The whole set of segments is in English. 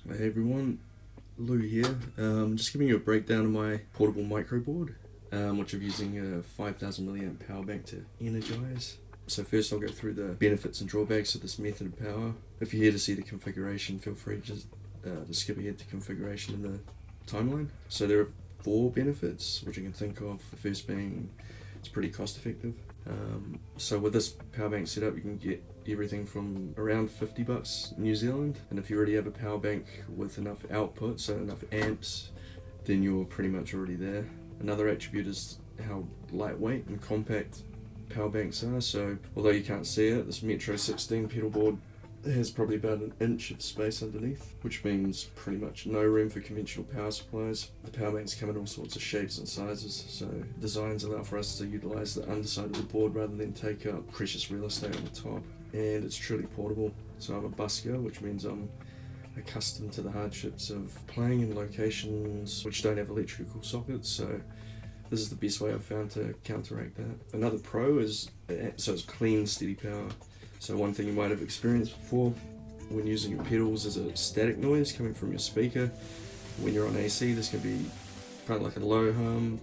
Hey everyone, Lou here. Just giving you a breakdown of my portable microboard, which I'm using a 5000 milliamp power bank to energize. So first I'll go through the benefits and drawbacks of this method of power. If you're here to see the configuration, feel free to skip ahead to configuration in the timeline. So there are 4 benefits which I can think of. The first being it's pretty cost effective. So with this power bank setup you can get everything from around $50 New Zealand, and if you already have a power bank with enough output, so enough amps, then you're pretty much already there. Another attribute is how lightweight and compact power banks are. So although you can't see it, this Metro 16 pedal board has probably about an inch of space underneath, which means pretty much no room for conventional power supplies. The power banks come in all sorts of shapes and sizes, so designs allow for us to utilize the underside of the board rather than take up precious real estate on the top. And it's truly portable. So I'm a busker, which means I'm accustomed to the hardships of playing in locations which don't have electrical sockets, so this is the best way I've found to counteract that. Another pro is, so it's clean, steady power. So one thing you might have experienced before when using your pedals is a static noise coming from your speaker. When you're on AC, this can be kind of like a low hum,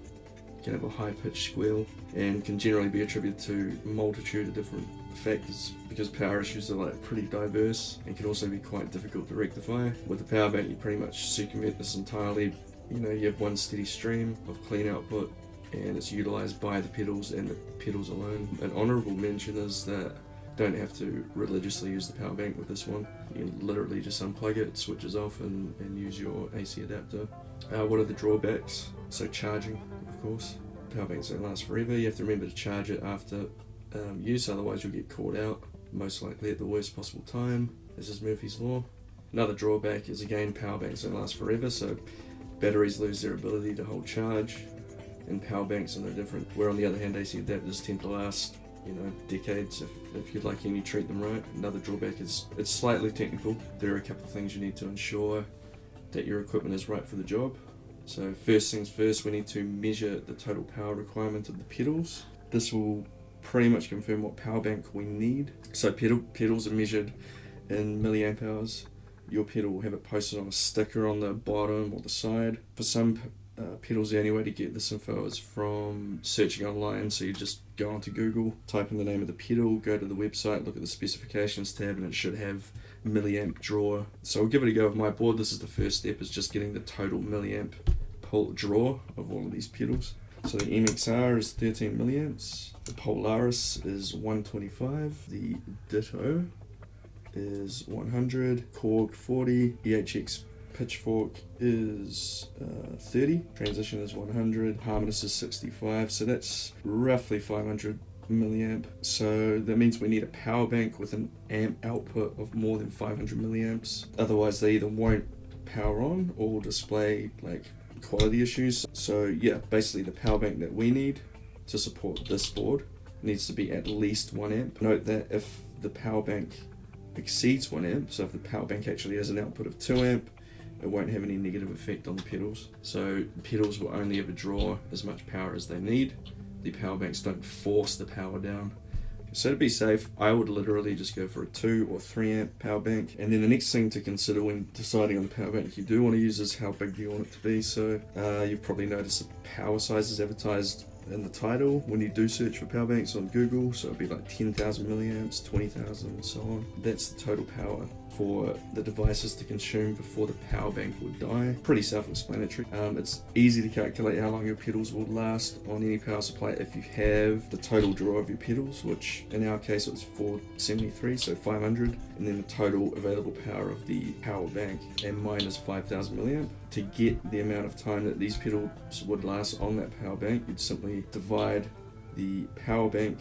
can have a high-pitched squeal, and can generally be attributed to a multitude of different factors because power issues are like pretty diverse and can also be quite difficult to rectify. With the power bank, you pretty much circumvent this entirely. You know, you have one steady stream of clean output and it's utilized by the pedals and the pedals alone. An honorable mention is that don't have to religiously use the power bank with this one. You can literally just unplug it, switches off, and use your AC adapter. What are the drawbacks? So charging, of course. Power banks don't last forever. You have to remember to charge it after use, otherwise you'll get caught out, most likely at the worst possible time. This is Murphy's Law. Another drawback is, again, power banks don't last forever, so batteries lose their ability to hold charge, and power banks are no different. Where on the other hand, AC adapters tend to last decades if you'd like any treat them right. Another drawback is it's slightly technical. There are a couple of things you need to ensure that your equipment is right for the job. So first things first, we need to measure the total power requirement of the pedals. This will pretty much confirm what power bank we need. So pedals are measured in milliamp hours. Your pedal will have it posted on a sticker on the bottom or the side. For some pedals, the only way to get this info is from searching online. So you just go onto Google, type in the name of the pedal, go to the website, look at the specifications tab, and it should have milliamp draw. So we'll give it a go with my board. This is the first step, is just getting the total milliamp draw of all of these pedals. So the MXR is 13 milliamps, the Polaris is 125, the Ditto is 100, Korg 40, EHX Pitchfork is 30, Transition is 100, Harmonious is 65, so that's roughly 500 milliamp. So that means we need a power bank with an amp output of more than 500 milliamps. Otherwise they either won't power on or will display like quality issues. So yeah, basically the power bank that we need to support this board needs to be at least 1 amp. Note that if the power bank exceeds 1 amp, so if the power bank actually has an output of 2 amp, it won't have any negative effect on the pedals. So pedals will only ever draw as much power as they need. The power banks don't force the power down. So to be safe, I would literally just go for a 2 or 3 amp power bank. And then the next thing to consider when deciding on the power bank you do want to use is how big do you want it to be. So you've probably noticed the power size is advertised in the title when you do search for power banks on Google. So it'd be like 10,000 milliamps, 20,000 and so on. That's the total power for the devices to consume before the power bank would die. Pretty self-explanatory. It's easy to calculate how long your pedals will last on any power supply if you have the total draw of your pedals, which in our case it was 473, so 500, and then the total available power of the power bank, and mine is 5,000 milliamp. To get the amount of time that these pedals would last on that power bank, you'd simply divide the power bank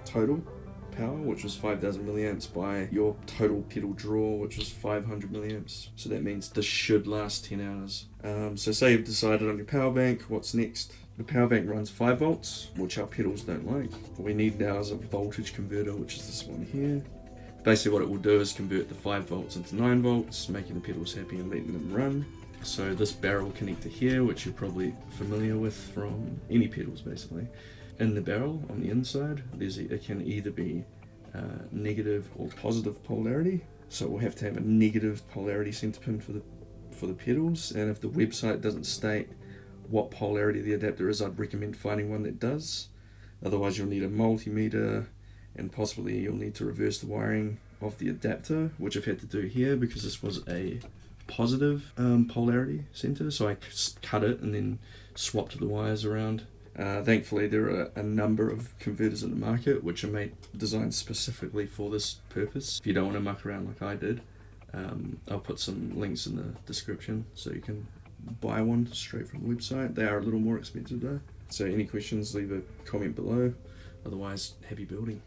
total power, which was 5,000 milliamps, by your total pedal draw, which was 500 milliamps. So that means this should last 10 hours. So say you've decided on your power bank, what's next? The power bank runs 5 volts, which our pedals don't like. What we need now is a voltage converter, which is this one here. Basically what it will do is convert the 5 volts into 9 volts, making the pedals happy and letting them run. So this barrel connector here, which you're probably familiar with from any pedals basically, in the barrel on the inside, it can either be negative or positive polarity. So we'll have to have a negative polarity center pin for the for the pedals, and if the website doesn't state what polarity the adapter is, I'd recommend finding one that does. Otherwise you'll need a multimeter, and possibly you'll need to reverse the wiring of the adapter, which I've had to do here because this was a positive polarity center, so I cut it and then swapped the wires around. Thankfully there are a number of converters in the market which are designed specifically for this purpose. If you don't want to muck around like I did, I'll put some links in the description so you can buy one straight from the website. They are a little more expensive though. So any questions, leave a comment below. Otherwise, happy building.